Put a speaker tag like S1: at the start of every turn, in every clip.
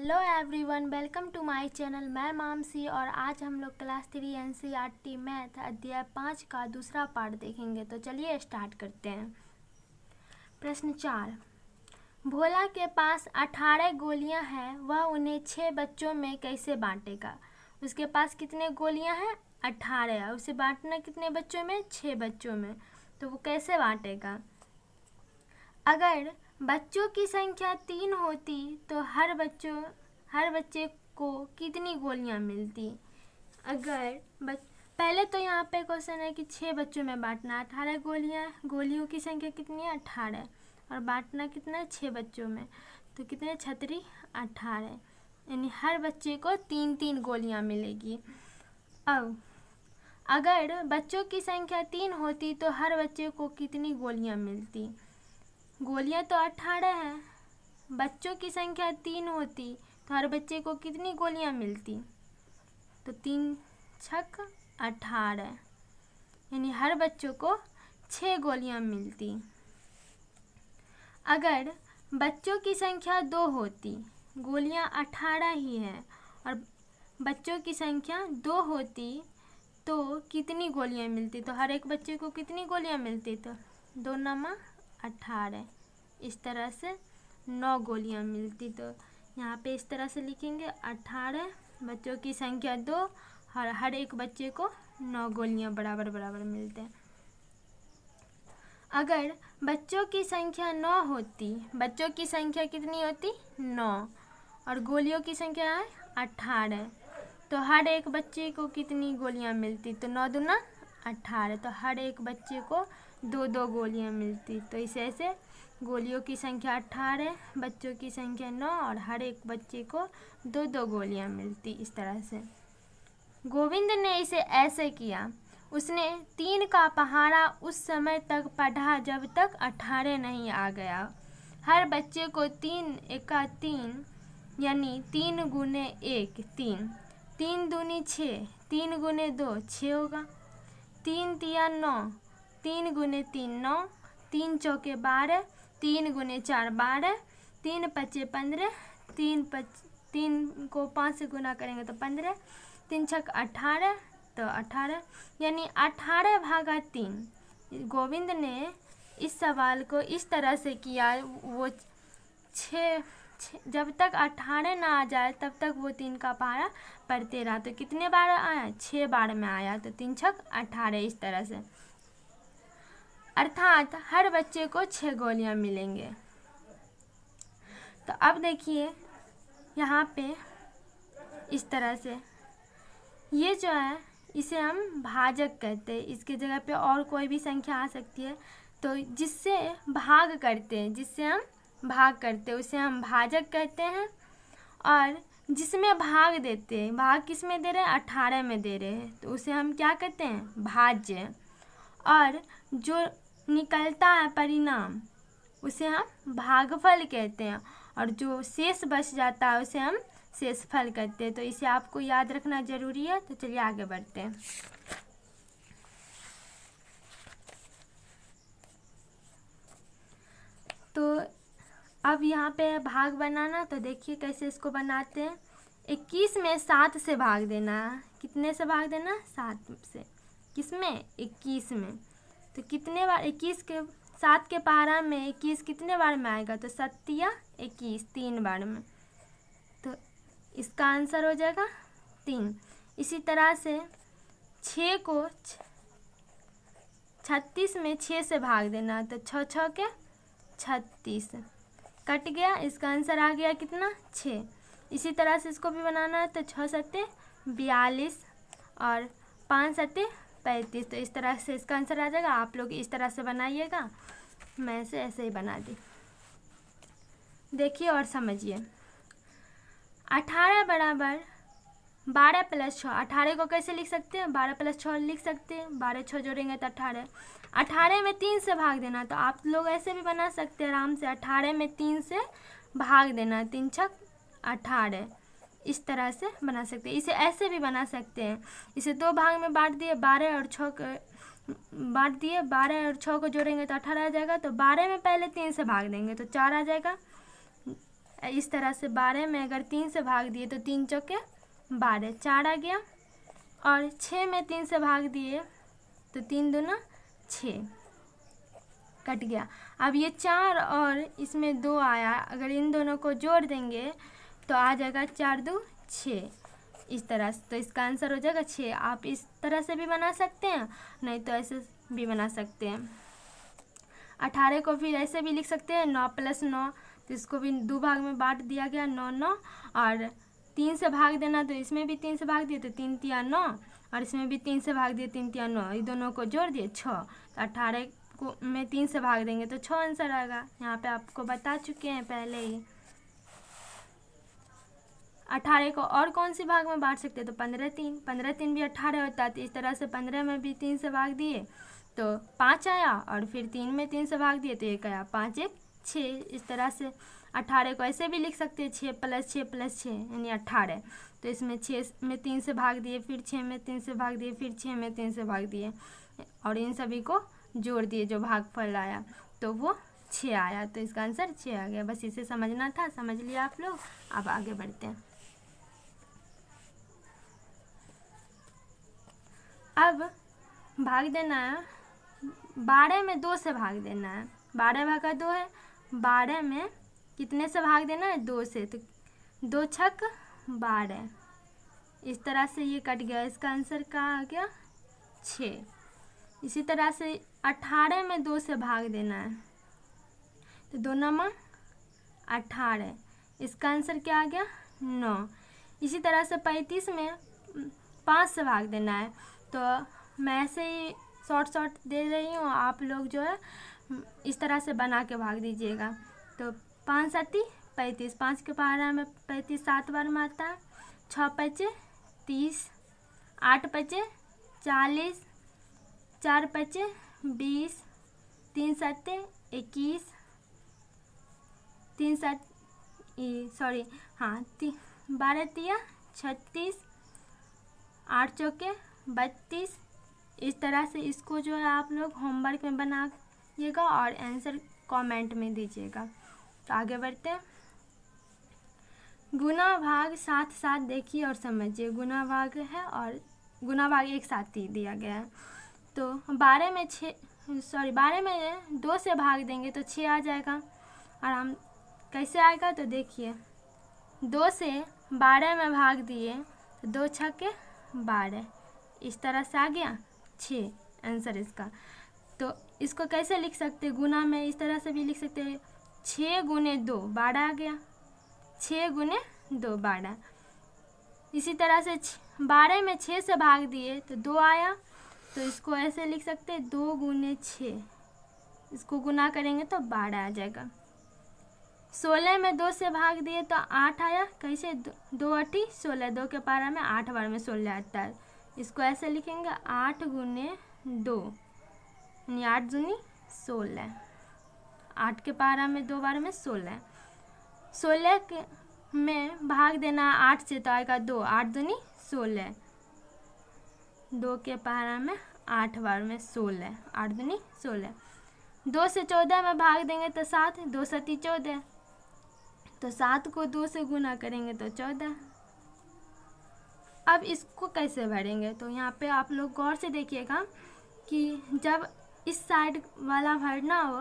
S1: Hello everyone, welcome to my channel. मैं मामसी और आज हम लोग क्लास 3 एनसीईआरटी मैथ अध्याय 5 का दूसरा पार्ट देखेंगे। तो चलिए स्टार्ट करते हैं। प्रश्न 4। भोला के पास 18 गोलियां हैं, वह उन्हें 6 बच्चों में कैसे बांटेगा। उसके पास कितने गोलियां हैं? 18। उसे बांटना कितने बच्चों में? 6 बच्चों में। तो वो कैसे बांटेगा? अगर बच्चों की संख्या 3 होती तो हर बच्चे को कितनी गोलियां मिलती। पहले तो यहाँ पे क्वेश्चन है कि 6 बच्चों में बांटना। 18 गोलियों की संख्या कितनी है? 18। और बांटना कितना है? 6 बच्चों में। तो कितने 6 18, यानी हर बच्चे को 3-3 गोलियां मिलेगी। अब अगर बच्चों की संख्या 3 होती तो हर बच्चे को कितनी गोलियां मिलती। गोलियां तो 18 हैं, बच्चों की संख्या 3 होती तो हर बच्चे को कितनी गोलियां मिलती। तो 3 छक 18, यानी हर बच्चों को 6 गोलियां मिलती। अगर बच्चों की संख्या 2 होती, गोलियां 18 ही हैं और बच्चों की संख्या 2 होती तो कितनी गोलियां मिलती। तो हर एक बच्चे को कितनी गोलियां मिलती। तो 2 नमा 18, इस तरह से 9 गोलियां मिलती। तो यहाँ पे इस तरह से लिखेंगे 18, बच्चों की संख्या 2 और हर एक बच्चे को 9 गोलियां बराबर बराबर मिलते हैं। अगर बच्चों की संख्या 9 होती, बच्चों की संख्या कितनी होती? 9, और गोलियों की संख्या है 18, तो हर एक बच्चे को कितनी गोलियां मिलती। तो 9 दूना 18, तो हर एक बच्चे को 2-2 गोलियां मिलती। तो इसे ऐसे गोलियों की संख्या 18, बच्चों की संख्या 9 और हर एक बच्चे को 2-2 गोलियां मिलती। इस तरह से गोविंद ने इसे ऐसे किया। उसने 3 का पहाड़ा उस समय तक पढ़ा जब तक 18 नहीं आ गया। हर बच्चे को 3 एका 3, यानी 3 गुने 1 3, 3 दूनी 6, 3 गुने 2 6 होगा, 3 तिया 9, 3 गुने 3 9, 3 चौके 12, 3 गुने 4 12, 3 पचे 15, 3 को 5 से गुना करेंगे तो 15, 3 छक 18, तो 18, यानी 18 भागा 3। गोविंद ने इस सवाल को इस तरह से किया, वो जब तक 18 ना आ जाए तब तक वो 3 का पहाड़ा पढ़ते रहा। तो कितने बार आया? 6 बार में आया। तो 3 छक 18, इस तरह से, अर्थात हर बच्चे को 6 गोलियां मिलेंगे। तो अब देखिए यहाँ पे इस तरह से, ये जो है इसे हम भाजक कहते हैं। इसकी जगह पे और कोई भी संख्या आ सकती है। तो जिससे भाग करते हैं, उसे हम भाजक कहते हैं। और जिसमें भाग देते हैं, भाग किस में दे रहे हैं? 18 में दे रहे हैं, तो उसे हम क्या कहते हैं? भाज्य। और जो निकलता है परिणाम, उसे हम भागफल कहते हैं। और जो शेष बच जाता है उसे हम शेषफल कहते हैं। तो इसे आपको याद रखना जरूरी है। तो चलिए आगे बढ़ते हैं। तो अब यहाँ पे भाग बनाना, तो देखिए कैसे इसको बनाते हैं। 21 में 7 से भाग देना। कितने से भाग देना? 7 से। किसमें? 21 में। तो कितने बार? 7 के पहाड़ा में 21 कितने बार में आएगा? तो 7 21, 3 बार में। तो इसका आंसर हो जाएगा 3। इसी तरह से 6 को 36 में 6 से भाग देना। तो 6 6 के 36, कट गया, इसका आंसर आ गया कितना? 6। इसी तरह से इसको भी बनाना है। तो 6 सत्ते 42 और 5 सत्ते 35। तो इस तरह से इसका आंसर आ जाएगा। आप लोग इस तरह से बनाइएगा, मैं ऐसे ही बना दी। देखिए और समझिए। 18 बराबर 12 + 6। 18 को कैसे लिख सकते हैं? 12 + 6 लिख सकते हैं। 12 6 जोड़ेंगे तो 18। 18 में 3 से भाग देना। तो आप लोग ऐसे भी बना सकते हैं आराम से। 18 में 3 से भाग देना, 3 छक 18, इस तरह से बना सकते हैं। इसे ऐसे भी बना सकते हैं। इसे 2 भाग में बांट दिए, 12 और 6 को जोड़ेंगे तो 18 आ जाएगा। तो 12 में पहले 3 से भाग देंगे तो 4 आ जाएगा। इस तरह से 12 में अगर 3 से भाग दिए तो 3 चौके 12, 4 आ गया। और 6 में 3 से भाग दिए तो 3 दूना 6, कट गया। अब ये 4 और इसमें 2 आया, अगर इन दोनों को जोड़ देंगे तो आ जाएगा 4 2 6, इस तरह से। तो इसका आंसर हो जाएगा 6। आप इस तरह से भी बना सकते हैं, नहीं तो ऐसे भी बना सकते हैं। 18 को फिर ऐसे भी लिख सकते हैं 9 + 9, तो इसको भी 2 भाग में बांट दिया गया 9 9, और 3 से भाग देना तो इसमें भी 3 से भाग दिए तो 3 3 9, और इसमें भी 3 से भाग दिए 3 3 9, ये दोनों को जोड़ दिए 6। तो 18 को में 3 से भाग देंगे तो 6 आंसर आएगा। यहाँ पे आपको बता चुके हैं पहले ही। 18 को और कौन सी भाग में बांट सकते हैं, तो 15 3, 15 3 भी 18 होता है। तो इस तरह से 15 में भी 3 से भाग दिए तो 5 आया, और फिर 3 में 3 से भाग दिए तो 1 आया, 5 1 6। इस तरह से 18 को ऐसे भी लिख सकते हैं 6 + 6 + 6 यानी 18। तो इसमें 6 में 3 से भाग दिए, फिर 6 में 3 से भाग दिए, फिर 6 में 3 से भाग दिए, और इन सभी को जोड़ दिए, जो भागफल आया तो वो 6 आया। तो इसका आंसर 6 आ गया। बस इसे समझना था, समझ लिया आप लोग। अब आगे बढ़ते हैं। अब भाग देना है, 12 में 2 से भाग देना है। 12 भागा 2 है, 12 में कितने से भाग देना है, 2 से। तो 2 छक 12, इस तरह से ये कट गया। इसका आंसर कहाँ आ गया, 6। इसी तरह से 18 में 2 से भाग देना है, तो 2 9 18, इसका आंसर क्या आ गया, 9। इसी तरह से 35 में 5 से भाग देना है, तो मैं ऐसे ही शॉर्ट दे रही हूँ, आप लोग जो है इस तरह से बना के भाग दीजिएगा। तो 5 7 35, 5 के पहाड़ा में 35 7 बार में आता है। 6 5 30, 8 5 40, 4 5 20, 3 7 21, 3 7 12 3 36, 8 चौके 32। इस तरह से इसको जो है आप लोग होमवर्क में बनाइएगा और आंसर कमेंट में दीजिएगा। तो आगे बढ़ते हैं। गुना भाग साथ साथ देखिए और समझिए। गुना भाग है और गुना भाग एक साथ ही दिया गया है। तो 12 में 2 से भाग देंगे तो 6 आ जाएगा। और हम कैसे आएगा तो देखिए, 2 से 12 में भाग दिए तो 2 छक्के 12, इस तरह से आ गया 6 आंसर इसका। तो इसको कैसे लिख सकते हैं, गुना में इस तरह से भी लिख सकते हैं, 6 गुने 2 12 आ गया, 6 गुने 2 12। इसी तरह से 12 में 6 से भाग दिए तो 2 आया, तो इसको ऐसे लिख सकते हैं 2 गुने 6, इसको गुना करेंगे तो 12 आ जाएगा। 16 में 2 से भाग दिए तो 8 आया, कैसे 2 8 16, 2 के पारा में 8 बार में 16 आता है, इसको ऐसे लिखेंगे 8 गुने 2 यानी 8 दूनी 16, 8 के पारा में 2 बार में 16। 16 के में भाग देना 8 से तो आएगा 2, 8 दूनी 16, 2 के पारा में 8 बार में 16, 8 दूनी 16। 2 से 14 में भाग देंगे तो 7, 2 7 14, तो 7 को 2 से गुना करेंगे तो 14। अब इसको कैसे भरेंगे, तो यहाँ पे आप लोग गौर से देखिएगा कि जब इस साइड वाला भरना हो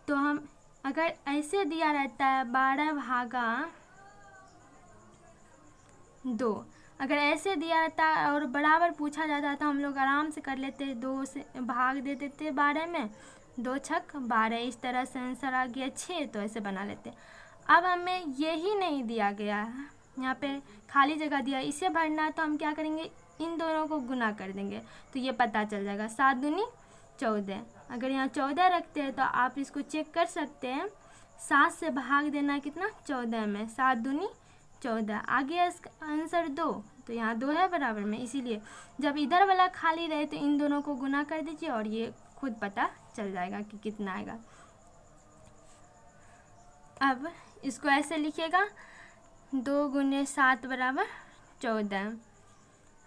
S1: तो हम अगर ऐसे दिया रहता है 12 भागा 2, अगर ऐसे दिया रहता और बराबर पूछा जाता तो हम लोग आराम से कर लेते, 2 से भाग दे देते 12 में, 2 छक 12, इस तरह से आंसर आ गया 6, तो ऐसे बना लेते। अब हमें यही नहीं दिया गया है, यहाँ पे खाली जगह दिया, इसे भरना है तो हम क्या करेंगे, इन दोनों को गुना कर देंगे तो ये पता चल जाएगा। 7 दूनी 14, अगर यहाँ 14 रखते हैं तो आप इसको चेक कर सकते हैं, 7 से भाग देना कितना 14 में, 7 दूनी 14, आ गया इसका आंसर 2, तो यहाँ 2 है बराबर में, इसीलिए जब इधर वाला खाली रहे तो इन दोनों को गुना कर दीजिए और ये खुद पता चल जाएगा कि कितना आएगा। अब इसको ऐसे लिखिएगा 2 गुने 7 बराबर 14।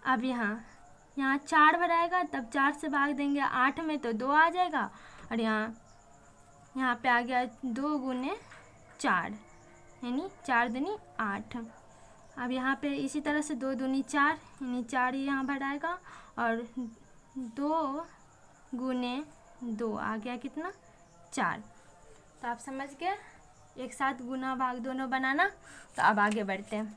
S1: अब यहाँ 4 भराएगा, तब 4 से भाग देंगे 8 में तो 2 आ जाएगा, और यहाँ पे आ गया 2 गुने 4, यानी 4 दूनी 8। अब यहाँ पे इसी तरह से 2 दूनी 4 यानी 4 ही यहाँ पर आएगा और 2 गुने 2 आ गया कितना 4। तो आप समझ गए एक साथ गुना भाग दोनों बनाना। तो अब आगे बढ़ते हैं।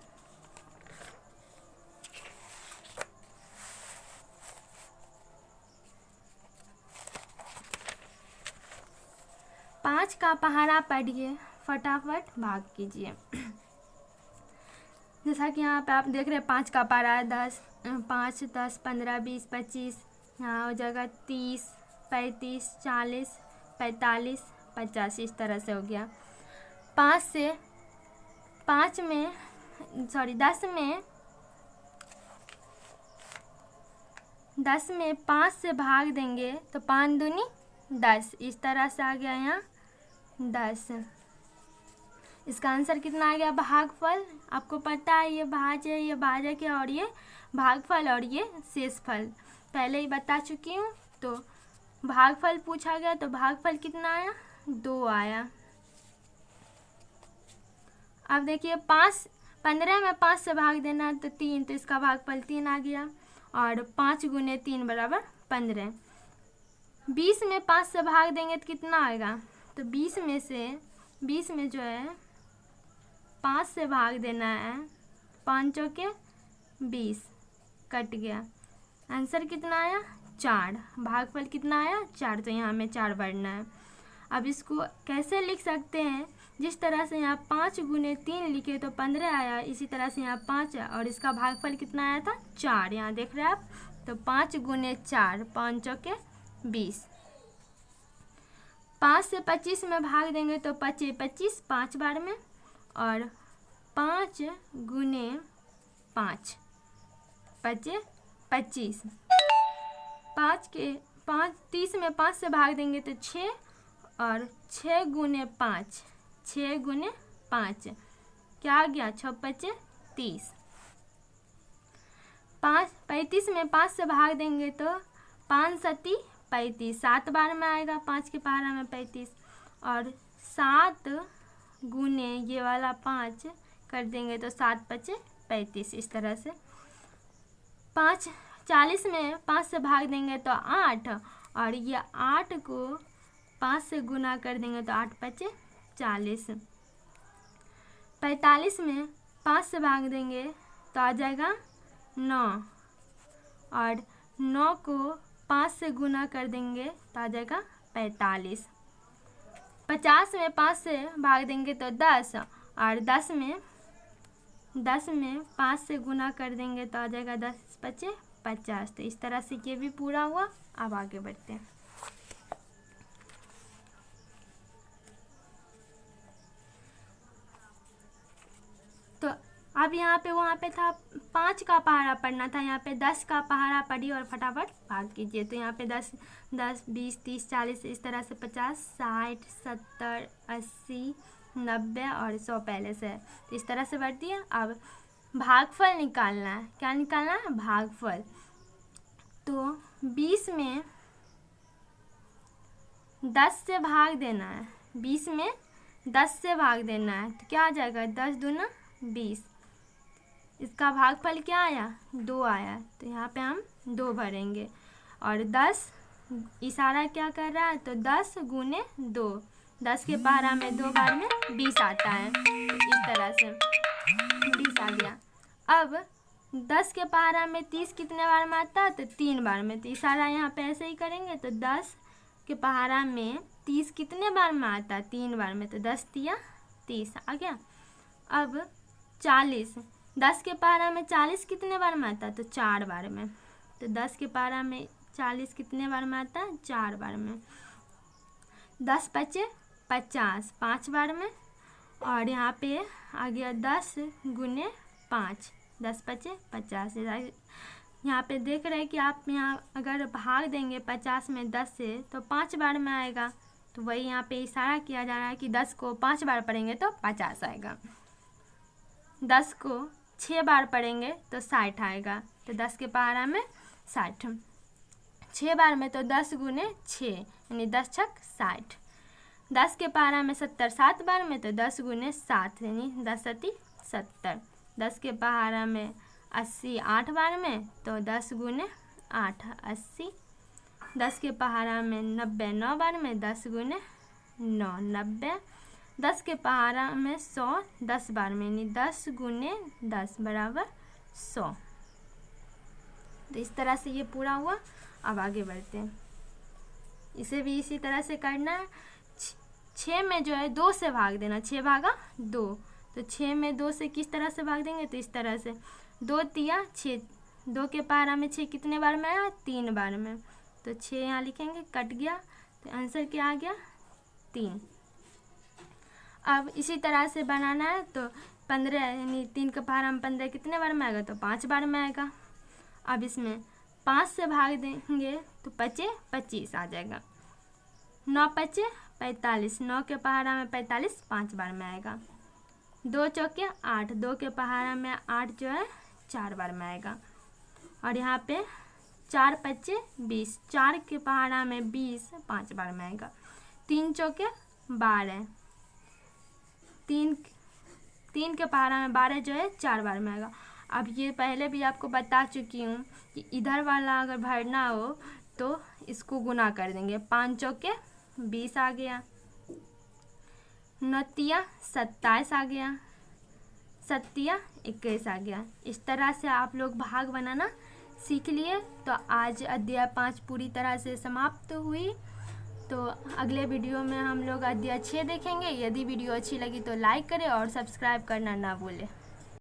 S1: पाँच का पहाड़ा पढ़िए, फटाफट भाग कीजिए। जैसा कि यहाँ पे आप देख रहे हैं 5 का पहाड़ा 10, 5, 10, 15, 20, 25, यहाँ हो जाएगा 30, 35, 40, 45, 50, इस तरह से हो गया। 10 में 5 से भाग देंगे तो 5 दूनी 10, इस तरह से आ गया यहाँ 10। इसका आंसर कितना आ गया भागफल। आपको पता है ये भाज्य है, ये भाजक है और ये भागफल और ये शेषफल पहले ही बता चुकी हूँ। तो भागफल पूछा गया तो भागफल कितना आया 2 आया। अब देखिए 15 में 5 से भाग देना तो 3, तो इसका भागफल 3 आ गया और 5 गुने 3 बराबर 15। 20 में 5 से भाग देंगे तो कितना आएगा, तो 20 में जो है 5 से भाग देना है, 5 चौके 20 कट गया। आंसर कितना आया 4, भागफल कितना आया 4, तो यहाँ में 4 बढ़ना है। अब इसको कैसे लिख सकते हैं, जिस तरह से यहाँ 5 गुने 3 लिखे तो 15 आया, इसी तरह से यहाँ 5 है और इसका भागफल कितना आया था 4, यहाँ देख रहे हैं आप। तो 5 गुने 4, 5 चौके 20। 5 से 25 में भाग देंगे तो 25 25 5 बार में और 5 गुने 5 25 25। 30 में 5 से भाग देंगे तो 6 और 6 गुने 5 क्या आ गया 6 5 30। 35 में 5 से भाग देंगे तो 5 7 35, 7 बार में आएगा 5 के पहाड़ा में 35 और 7 गुने ये वाला 5 कर देंगे तो 7 5 35, इस तरह से। 40 में 5 से भाग देंगे तो 8 और ये 8 को 5 से गुना कर देंगे तो 8 5 40। 45 में 5 से भाग देंगे तो आ जाएगा 9 और 9 को 5 से गुना कर देंगे तो आ जाएगा 45। 50 में 5 से भाग देंगे तो 10 और 10 में 5 से गुना कर देंगे तो आ जाएगा 10 5 50। तो इस तरह से ये भी पूरा हुआ। अब आगे बढ़ते हैं। तो अब यहाँ पे वहाँ पे था 5 का पहाड़ा पढ़ना था, यहाँ पे 10 का पहाड़ा पढ़िए और फटाफट भाग कीजिए। तो यहाँ पे 10 20 30 40 इस तरह से 50 60 70 80 90 और 100 पहले से है, तो इस तरह से बढ़ती है। अब भागफल निकालना है। क्या निकालना है भागफल। तो 20 में 10 से भाग देना है, 20 में 10 से भाग देना है तो क्या आ जाएगा 10 दूना 20। इसका भागफल क्या आया 2 आया, तो यहाँ पे हम 2 भरेंगे और 10 इशारा क्या कर रहा है, तो 10 गुने 2, 10 के पहाड़ा में 2 बार में 20 आता है, तो इस तरह से 20 आ गया। अब 10 के पहाड़ा में 30 कितने बार में आता है, तो 3 बार में, तो इशारा यहाँ पे ऐसे ही करेंगे। तो 10 के पहाड़ा में 30 कितने बार में आता है 3 बार में, तो 10 तिया 30 आ गया। अब 40, 10 के पहाड़ा में 40 कितने बार में आता है, तो 4 बार में, तो 10 के पहाड़ा में 40 कितने बार में आता है 4 बार में। 10 5 50 5 बार में और यहाँ पे आ गया 10 गुने 5, 10 5 50। यहाँ पे देख रहे हैं कि आप यहाँ अगर भाग देंगे 50 में 10 से तो 5 बार में आएगा, तो वही यहाँ पे इशारा किया जा रहा है कि 10 को 5 बार पढ़ेंगे तो 50 आएगा, 10 को 6 बार पढ़ेंगे तो 60 आएगा, तो 10 के पहाड़ा में 60। 6 बार में तो 10 गुने 6 यानी 10 छक 60। 10 के पहाड़ा में 70 7 बार में, तो 10 गुने 7 यानी 10 सती 70। 10 के पहाड़ा में 80 8 बार में, तो 10 गुने 8 80। 10 के पहाड़ा में 90 9 बार में, 10 गुने 9 90। 10 के पहाड़ा में 100 10 बार में, यानी 10 गुने 10 बराबर 100। तो इस तरह से ये पूरा हुआ। अब आगे बढ़ते हैं, इसे भी इसी तरह से करना है। 6 में जो है 2 से भाग देना, 6 भागा 2, तो 6 में 2 से किस तरह से भाग देंगे, तो इस तरह से 2 तिया 6, 2 के पहाड़ा में 6 कितने बार में आया, 3 बार में, तो 6 यहाँ लिखेंगे, कट गया, तो आंसर क्या आ गया 3। अब इसी तरह से बनाना है, तो 15 यानी 3 के पहाड़ा में 15 कितने बार में आएगा, तो 5 बार में आएगा। अब इसमें 5 से भाग देंगे तो 5 25 आ जाएगा। 9 5 45, 9 के पहाड़ा में 45 5 बार में आएगा। 2 चौके 8, 2 के पहाड़ा में 8 जो है 4 बार में आएगा। और यहाँ पे 4 5 20, 4 के पहाड़ा में 20 5 बार में आएगा। 3 चौके 12, 3 के पहाड़ा में 12 जो है 4 बार में आएगा। अब ये पहले भी आपको बता चुकी हूँ कि इधर वाला अगर भरना हो तो इसको गुना कर देंगे। 5 चौके 20 आ गया, 9 तिया 27 आ गया, 7 तिया 21 आ गया। इस तरह से आप लोग भाग बनाना सीख लिए। तो आज अध्याय 5 पूरी तरह से समाप्त हुई। तो अगले वीडियो में हम लोग अध्याय 6 देखेंगे। यदि वीडियो अच्छी लगी तो लाइक करें और सब्सक्राइब करना ना भूलें।